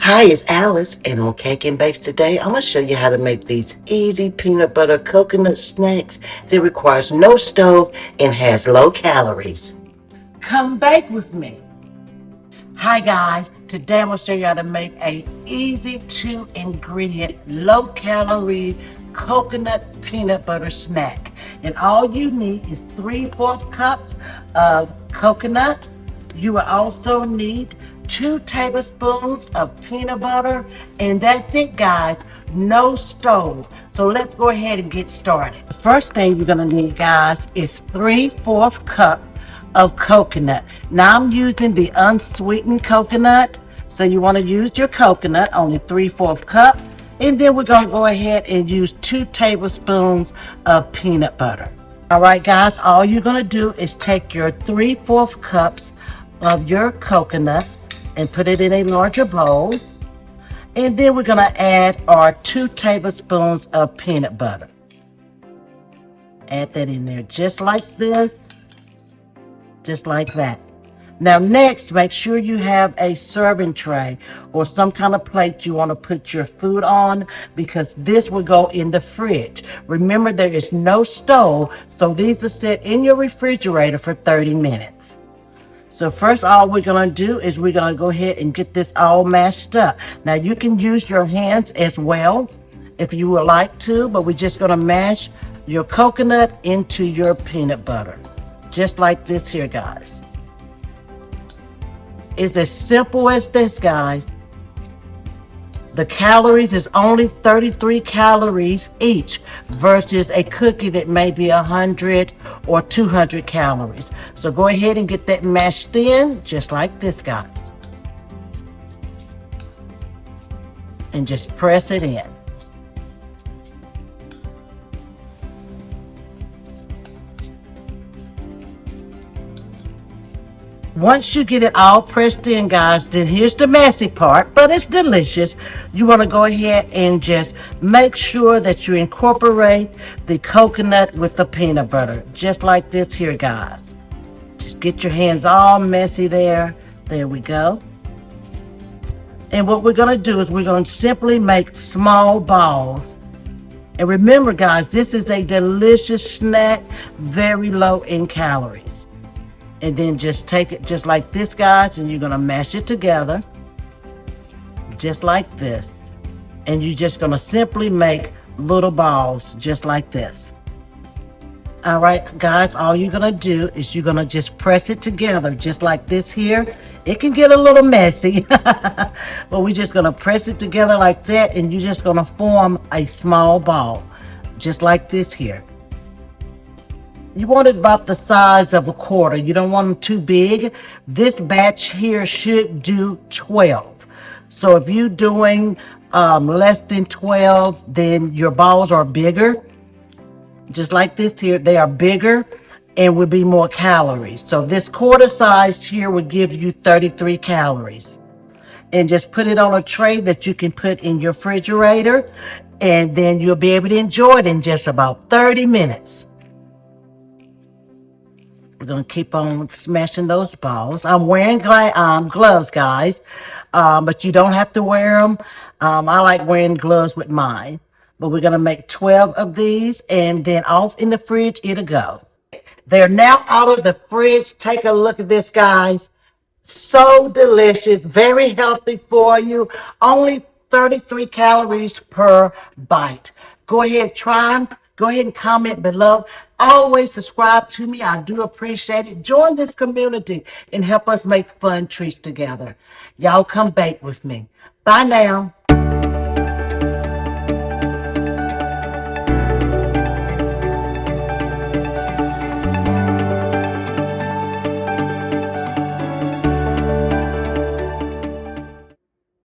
Hi, it's Alice, and on Cake and Bakes today, I'm going to show you how to make these easy peanut butter coconut snacks that requires no stove and has low calories. Come bake with me. Hi guys, today I'm going to show you how to make a easy 2-ingredient, low calorie coconut peanut butter snack. And all you need is 3/4 cups of coconut. You will also need 2 tablespoons of peanut butter, and that's it guys, no stove. So let's go ahead and get started. The first thing you're going to need guys is 3/4 cup of coconut. Now I'm using the unsweetened coconut, so you want to use your coconut, only 3/4 cup, and then we're going to go ahead and use 2 tablespoons of peanut butter. All right guys, all you're going to do is take your 3/4 cups of your coconut and put it in a larger bowl, and then we're going to add our 2 tablespoons of peanut butter. Add that in there just like this, just like that. Now next, make sure you have a serving tray or some kind of plate you want to put your food on, because this will go in the fridge. Remember, there is no stove, so these are set in your refrigerator for 30 minutes. So first, all we're going to do is we're going to go ahead and get this all mashed up. Now you can use your hands as well if you would like to, but we're just going to mash your coconut into your peanut butter, just like this here guys. It's as simple as this guys. The calories is only 33 calories each versus a cookie that may be 100 or 200 calories. So go ahead and get that mashed in just like this guys, and just press it in. Once you get it all pressed in guys, then here's the messy part, but it's delicious. You want to go ahead and just make sure that you incorporate the coconut with the peanut butter, just like this here guys. Just get your hands all messy there. There we go. And what we're going to do is we're going to simply make small balls. And remember guys, this is a delicious snack, very low in calories. And then just take it just like this guys, and you're going to mash it together just like this, and you're just going to simply make little balls just like this. All right guys, all you're going to do is you're going to just press it together just like this here. It can get a little messy but we're just going to press it together like that, and you're just going to form a small ball just like this here. You want it about the size of a quarter. You don't want them too big. This batch here should do 12. So if you're doing less than 12, then your balls are bigger. Just like this here, they are bigger and would be more calories. So this quarter size here would give you 33 calories. And just put it on a tray that you can put in your refrigerator, and then you'll be able to enjoy it in just about 30 minutes. We're going to keep on smashing those balls. I'm wearing gloves, guys, but you don't have to wear them. I like wearing gloves with mine. But we're going to make 12 of these, and then off in the fridge it'll go. They're now out of the fridge. Take a look at this, guys. So delicious, very healthy for you. Only 33 calories per bite. Go ahead, try them. Go ahead and comment below. Always subscribe to me. I do appreciate it. Join this community and help us make fun treats together. Y'all come bake with me. Bye now.